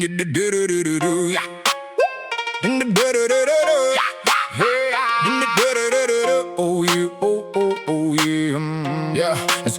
Oh yeah, oh yeah.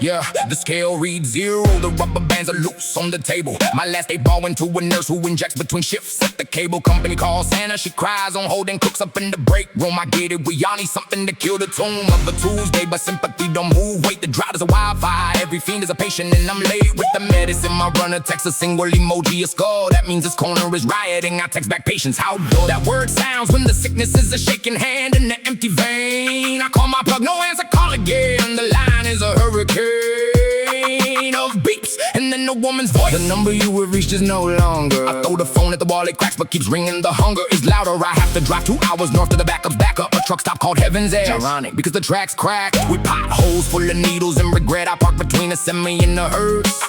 Yeah, the scale reads 0. The rubber bands are loose on the table. My last day ballin' to a nurse who injects between shifts at the cable company called Santa. She cries on holding cooks up in the break room. I get it, we all need something to kill the tune of a Tuesday, but sympathy don't move. Wait, the drought is a wildfire. Every fiend is a patient, and I'm late with the medicine. My runner texts a single emoji, a skull. That means this corner is rioting. I text back patience, how dull that word sounds when the sickness is a shaking hand in the empty vein. I call my plug, no answer, call again. The line is a hurricane of beeps, and then the woman's voice. The number you have reached is no longer. I throw the phone at the wall, it cracks but keeps ringing. The hunger is louder. I have to drive 2 hours north to the backup's backup. A truck stop called Heaven's Edge. Ironic, because the track's cracked with potholes full of needles and regret. I park between a semi and the hearse.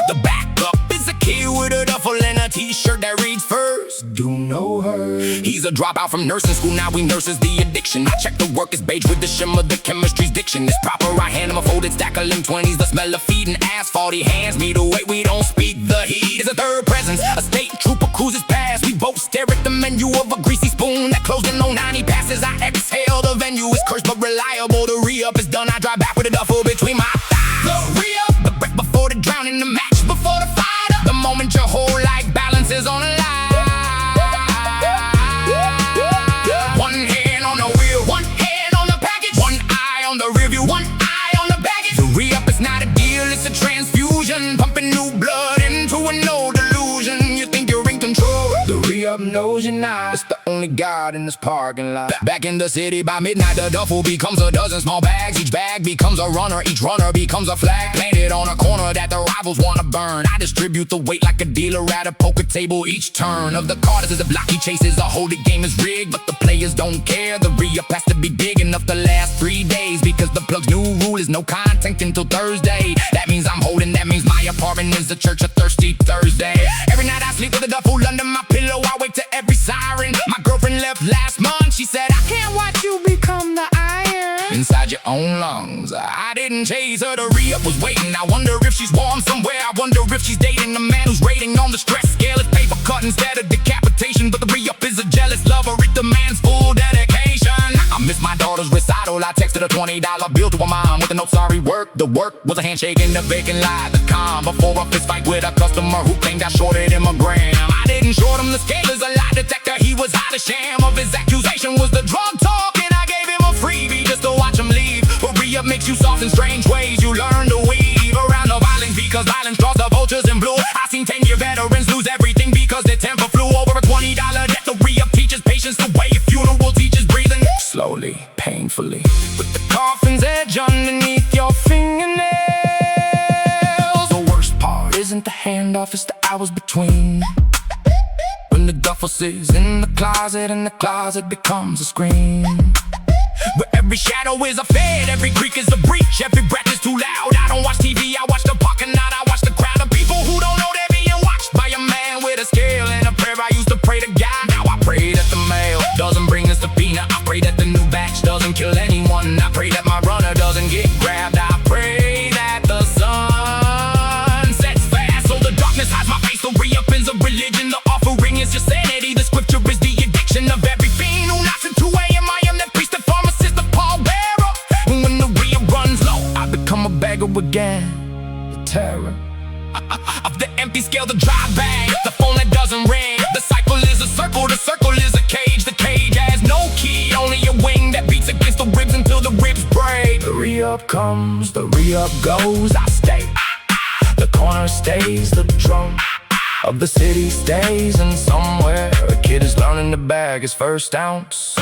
The backup is a kid with a duffel and a t-shirt that reads first. Do know her. He's a dropout from nursing school, now he nurses the addiction. I check the work is beige with the shimmer, the chemistry's diction. It's proper, I hand him a folded stack of lim-20s. The smell of feet and asphalt, he hands me the weight. We don't speak the heat. It's a third presence, a state trooper cruises past. We both stare at the menu of a greasy spoon that closed in 09. He passes, I exhale, the venue is cursed but reliable. The re-up is done, I drive back with a duffel between my thighs. The re-up, the breath before the drowning, the match before the fight up. The moment your whole life balances on a line. One hand on the wheel, one hand on the package, one eye on the rear view, one eye on the baggage. The re-up is not a deal, it's a transfusion, pumping new blood into an old delusion. You think you're in control, the re-up knows you're not. It's the only God in this parking lot. Back in the city by midnight, the duffel becomes a dozen small bags. Each bag becomes a runner, each runner becomes a flag planted on a corner that the rivals wanna burn. I distribute the weight like a dealer at a poker table. Each turn of the card is a block he chases. A holy game is rigged, but the players don't care. The re-up has to be big enough to last 3 days, because the plug's new rule is no contact until Thursday. That means I'm holding, that means my apartment is the church of Thirsty Thursday. Every night I sleep with a duffel under my pillow. I wake to every siren. My girlfriend left last month. She said, I can't watch you become the iron inside your own lungs. I didn't chase her, the re-up was waiting. I wonder if she's warm somewhere. I wonder if she's dating a man who's rating on the stress scale. It's paper cut instead of decapitation, but the re-up is a jealous lover. It demands full dedication. I miss my daughter's recital. I texted a $20 bill to her mom with a note, sorry, work. The work was a handshake in the vacant lot. The calm before a fist fight with a customer who claimed I shorted him a gram. I didn't short him, the scale is a lie detector. He was out of sham. Of his accusation was the drug talk, and I gave him a freebie just to watch him leave. But re-up makes you soft in strange ways. You learn to weave around the violence, because violence draws the vultures in blue. I seen 10-year veterans lose everything because their temper flew. Over a $20 debt. The re-up teaches patience the way a funeral teaches breathing slowly, painfully, with the coffin's edge underneath your fingernails. The worst part isn't the handoff, it's the hours between. When the duffel sits in the closet and the closet becomes a screen, where every shadow is a fade, every creak is a breach, every breath is too loud. I don't watch TV, I watch the parking lot. I watch the crowd of people who don't know they're being watched by a man with a scale and a prayer. I used to pray to God, now I pray that the mail doesn't bring us the peanut. I pray that the new batch doesn't kill anyone. I pray that my runner doesn't get grabbed. I pray that the sun sets fast so the darkness hides my face. The re-up is a religion, the offering is your sanity. The scripture is the addiction of every fiend who knocks at 2 a.m. I am the priest, the pharmacist, the pallbearer. And when the re-up runs low, I become a beggar again. The terror of the empty scale, the dry bag, the phone that doesn't ring. The cycle is a circle, the circle is a cage. The cage has no key, only a wing that beats against the ribs until the ribs break. The re-up comes, the re-up goes. I stay, the corner stays, the drum of the city stays, and somewhere a kid is learning to bag his first ounce.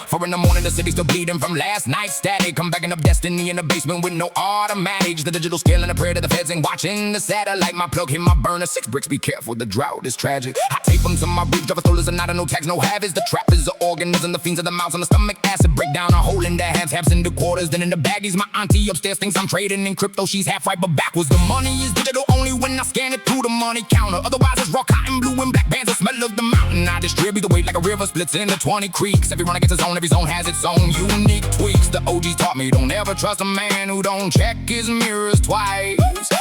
For in the morning, the city's still bleeding from last night's static. Come backing up destiny in the basement with no automatics. The digital scale and a prayer to the feds ain't watching the satellite. My plug hit my burner, 6 bricks, be careful, the drought is tragic. I tape them to my roof, driver stolers are not a no tags, no habits. The trap is the organism, the fiends are the mouths on the stomach. Acid break down a hole in the halves, halves in the quarters. Then in the baggies, my auntie upstairs thinks I'm trading in crypto. She's half right but backwards. The money is digital only when I scan it through the money counter. Otherwise it's raw cotton, blue and black bands, the smell of the mountain. I distribute the weight like a river splits into 20 creeks. Every runner gets his own, every zone has its own unique tweaks. The OGs taught me don't ever trust a man who don't check his mirrors twice.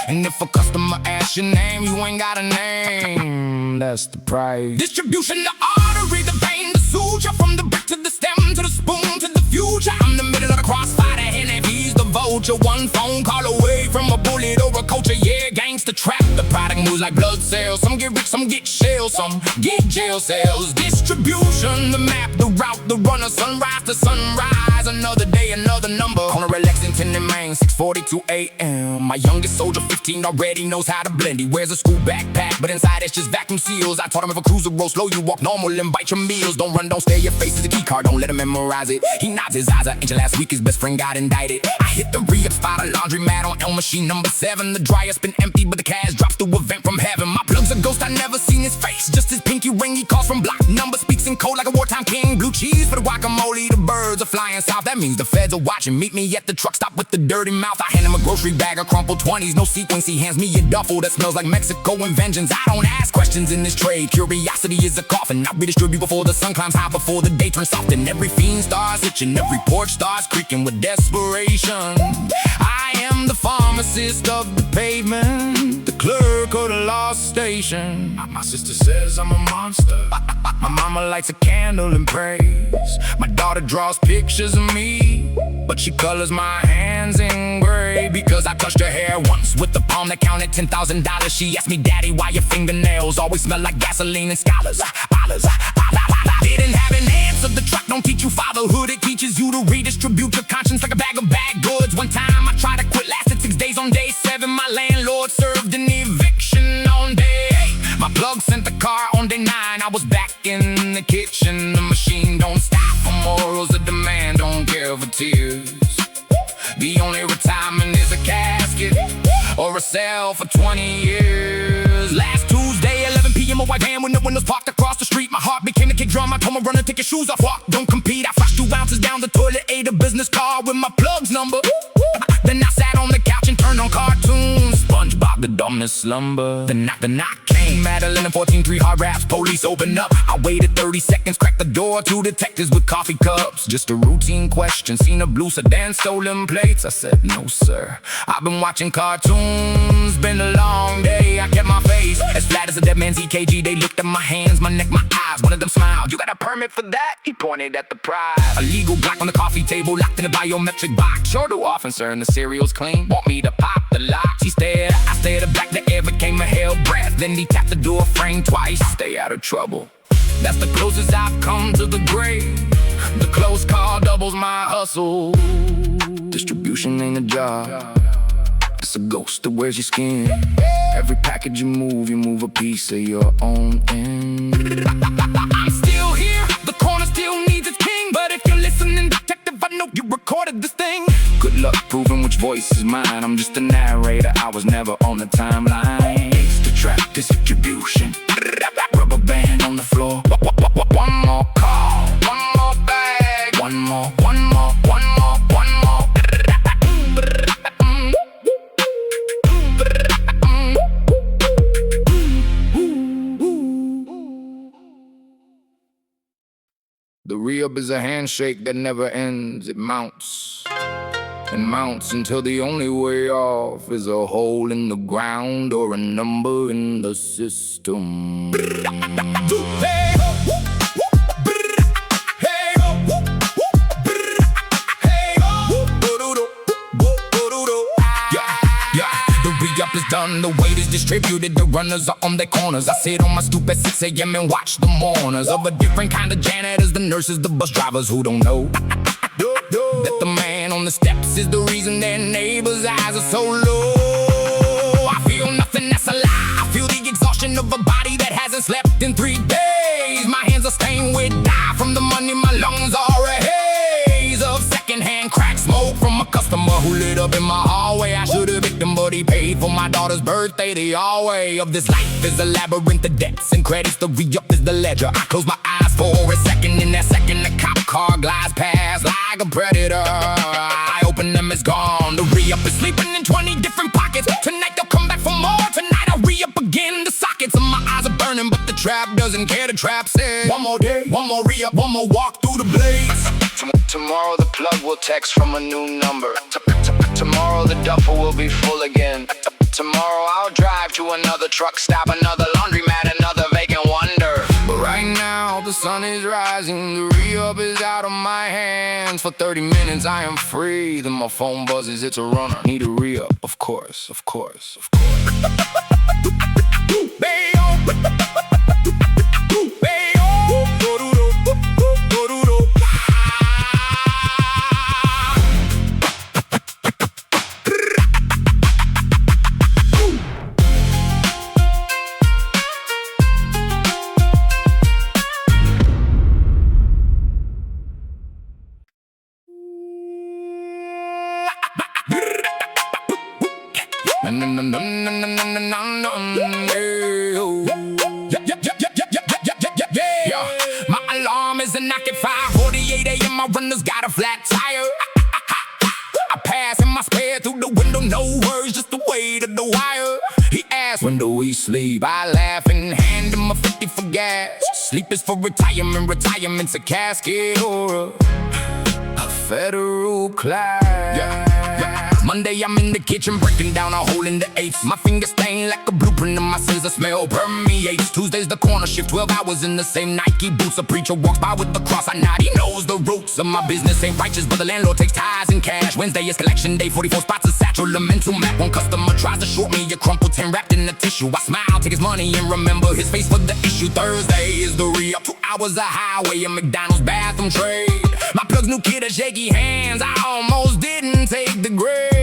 And if a customer asks your name, you ain't got a name, that's the price. Distribution, the artery, the vein, the suture, from the brick to the stem, to the spoon, to the future. I'm the middle of the crossfire, and if he's the vulture, one phone call away from a bullet or a culture. Yeah, gangster trap. The product moves like blood cells. Some get rich, some get shells, some get jail cells. Distribution, the map, the route, the runner, sunrise to sunrise. Another day, another number. Corner of Lexington and Maine, 6:42 a.m. My youngest soldier, 15, already knows how to blend. He wears a school backpack, but inside it's just vacuum seals. I taught him if a cruiser rolls slow, you walk normal and bite your meals. Don't run, don't stare, your face is a key card, don't let him memorize it. He nods his eyes, an angel last week, his best friend got indicted. I hit the re-up spot, a laundromat on Elm Machine number 7. The dryer's been empty, but the cash drops through a vent from heaven. My plug's a ghost, I never seen his face. Just his pinky ring, he calls from block number, speaks in code like a wartime king. Blue cheese for the guacamole, the birds are flying south. That means the feds are watching. Meet me at the truck stop with the dirty mouth. I hand him a grocery bag of crumpled 20s, no sequence. He hands me a duffel that smells like Mexico and vengeance. I don't ask questions in this trade. Curiosity is a coffin. I redistribute before the sun climbs high, before the day turns soft. And every fiend starts itching, every porch starts creaking with desperation. I am the pharmacist of the pavement, the clerk of the lost station. My sister says I'm a monster. My mama lights a candle and prays. My daughter draws pictures of me, but she colors my hands in gray. Because I touched her hair once with the palm that counted $10,000. She asked me, Daddy, why your fingernails always smell like gasoline and scholars? Didn't have an answer. The track don't teach you fatherhood, it teaches you to redistribute your conscience like a bag of bad goods. One time I tried to quit, lasted 6 days. On day 7 my landlord served an eviction. On day 8 my plug sent the car. On day 9 I was back in the kitchen. The machine don't stop for morals, the demand don't care for tears. The only retirement is a casket or a cell for 20 years. Last Tuesday, 11 p.m. a white van with the windows parked across the street. My heart became a kick drum. I told my runner, take your shoes off, walk, don't compete. I flashed 2 ounces down the toilet, ate a business card with my plug's number. Then I sat on the couch and turned on cartoons. SpongeBob, the dumbest slumber. The knock came. Madeline and 14-3 hard raps. Police opened up. I waited 30 seconds, cracked the door. 2 detectives with coffee cups. Just a routine question. Seen a blue sedan, stolen plates. I said, no, sir. I've been watching cartoons. Been a long day. I kept my face as flat as a dead man's EKG. They looked at my hands, my neck, my eyes. One of them smiled. You got a permit for that? He pointed at the prize. A legal block on the coffee table, locked in a biometric box. Sure do, officer, and the cereal's clean. Want me to pop the lock? He stared, I stared back. The air became a hell breath. Then he tapped the door frame twice. Stay out of trouble. That's the closest I've come to the grave. The close call doubles my hustle. Distribution ain't a job, it's a ghost that wears your skin. Every package you move a piece of your own end. I'm still here, the corner still needs its king. But if you're listening, detective, I know you recorded this thing. Good luck proving which voice is mine. I'm just a narrator, I was never on the timeline. Gangster trap, distribution, rubber band on the floor. One more call, one more bag, one more. The re-up is a handshake that never ends. It mounts and mounts until the only way off is a hole in the ground or a number in the system. Re-up is done, the weight is distributed, the runners are on their corners. I sit on my stoop at 6 a.m. and watch the mourners of a different kind of janitors, the nurses, the bus drivers who don't know that the man on the steps is the reason their neighbors' eyes are so low. I feel nothing, that's a lie. I feel the exhaustion of a body that hasn't slept in 3 days. My hands are stained with dye from the money, my lungs are a haze of secondhand crack smoke from a customer who lit up in my hallway. I should have victim, but he paid for my daughter's birthday. The hallway of this life is a labyrinth of debts and credits. The re-up is the ledger. I close my eyes for a second. In that second, the cop car glides past like a predator. I open them, it's gone. The re-up is sleeping in 20 different pockets. Tonight they'll come back for more. Tonight I'll re-up again. The pockets and my eyes are burning, but the trap doesn't care. The trap said, one more day, one more re-up, one more walk through the blades. Tomorrow the plug will text from a new number. Tomorrow the duffel will be full again. Tomorrow I'll drive to another truck stop, another laundromat, another vacant wonder. But right now the sun is rising, the re-up is out of my hands. For 30 minutes I am free, then my phone buzzes, it's a runner. Need a re-up, of course, of course, of course. My alarm is a knock at 5:48 a.m. My runner's got a flat tire. I pass in my spare through the window, no words, just the weight of the wire. He asked, when do we sleep? I laugh and hand him a 50 for gas. Sleep is for retirement, retirement's a casket or a federal class. Monday I'm in the kitchen breaking down a hole in the eighth. My fingers stained like a blueprint of my sins, the smell permeates. Tuesday's the corner shift, 12 hours in the same Nike boots. A preacher walks by with the cross, I nod, he knows the roots of my business ain't righteous, but the landlord takes ties and cash. Wednesday is collection day, 44 spots, a satchel, a mental map. One customer tries to short me a crumpled 10 wrapped in a tissue. I smile, take his money and remember his face for the issue. Thursday is the re-up, 2 hours of highway, a McDonald's bathroom trade. My plug's new kid, a shaky hands, I almost didn't take the grade.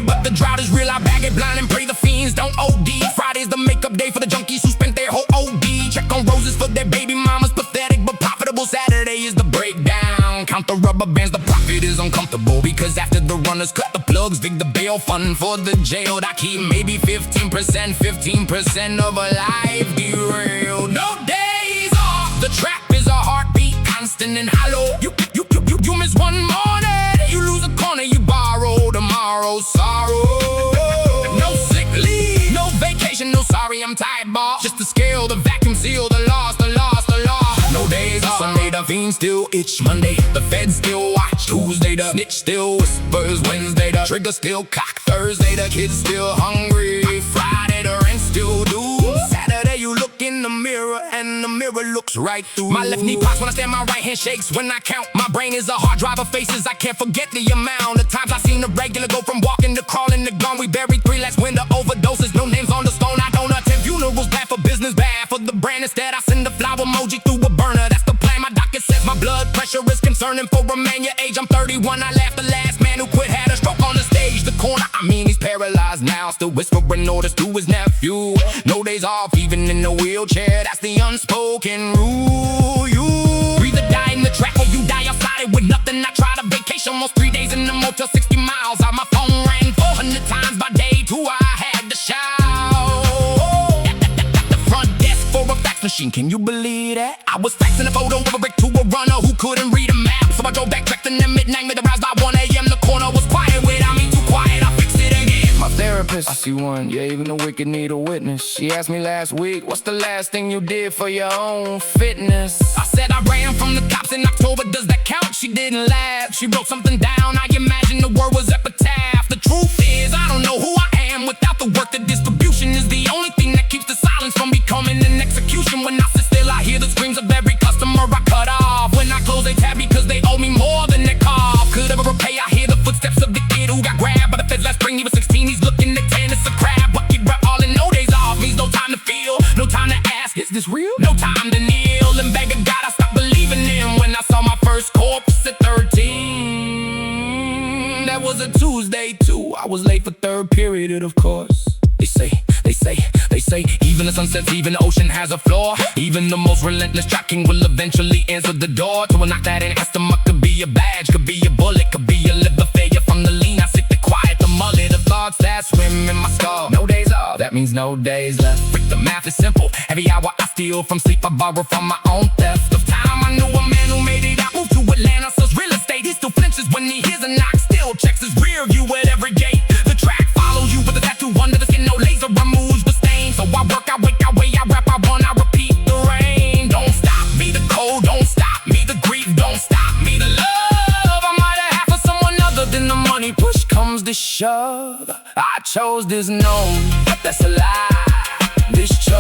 But the drought is real, I bag it blind and pray the fiends don't OD. Friday's the makeup day for the junkies who spent their whole OD. Check on roses for their baby mamas, pathetic but profitable. Saturday is the breakdown, count the rubber bands, the profit is uncomfortable. Because after the runners cut the plugs, dig the bail fund for the jailed. I keep maybe 15% of a life derailed. No days off, the trap is a heartbeat, constant and hollow. You miss one morning, you lose a corner, you borrow tomorrow's sorrow. No sick leave, no vacation, no sorry, I'm tired, boss. Just the scale, the vacuum seal, the loss, the loss, the loss. No days off. Sunday, the fiend still itch. Monday, the feds still watch. Tuesday, the snitch still whispers. Wednesday, the trigger still cock. Thursday, the kids still hungry. Friday, the rent still due. Saturday, you look in the mirror and the mirror looks right through. My left knee pops when I stand, my right hand shakes when I count. My brain is a hard drive of faces, I can't forget the amount of times I seen the regular go from walking to crawling to gone. We buried 3 last winter overdoses, no names on the stone. I don't attend funerals, bad for business, bad for the brand. Instead, I send the flower emoji through a burner. That's the plan. My doctor says my blood pressure is concerning for a man your age. I'm 31, I laughed. The last man who quit had a stroke on the stage. The corner, I mean, he's paralyzed now, still whispering orders to his nephew. No days off, even in a wheelchair. That's the unspoken rule. You either die in the trap or you die outside it with nothing. I tried a vacation, almost 3 days in the motel, 60 miles out. My phone rang 400 times by day 2. I had to shout. The front desk for a fax machine, can you believe that? I was faxing a photo of a brick to a runner who couldn't read a map. So I drove back, tracked in the midnight, made the rounds by 1 a.m. The corner was quiet without me, too quiet, I fixed it again. My therapist, I see one, yeah, even the wicked need a witness. She asked me last week, what's the last thing you did for your own fitness? I said I ran from the cops in October, does that count? She didn't laugh, she wrote something down, I imagine the word was epitaph. The truth is, I don't know who I am without the work. The distribution is the only thing that keeps the silence from becoming an execution. When I sit still, I hear the screams of every customer I cut off. When I close, they tab because they owe me more than they cough. Could ever repay, I hear the footsteps of the kid who got grabbed by the feds last spring. He was 16, he's looking at 10, it's a crab. What you brought all in, no days off means no time to feel, no time to ask, is this real? No time to kneel and beg of God, I stopped believing in when I saw my first corpse at 13. That was a Tuesday too, I was late for third period, of course. They say, even the sun sets, even the ocean has a flaw. Even the most relentless trap king will eventually answer the door to a knock that ain't stomach. Could be a badge, could be a bullet, could be a liver failure from the lean. I sit there quiet, the mullet of thoughts that swim in my skull. No days off, that means no days left. Freak, the math is simple. Every hour I steal from sleep, I borrow from my own theft of time. I knew a man who made it out, moved to Atlanta, sells real estate. He still flinches when he hears a knock, still checks his rear view at every gate. The track follows you with a tattoo under the skin, no laser removes the stains. So I work, I wake, I weigh, I rap, I run, I repeat the rain. Don't stop me, the cold, don't stop me, the grief, don't stop me, the love I might have had for someone other than the money. Push comes to shove, I chose this known, but that's a lie. This chose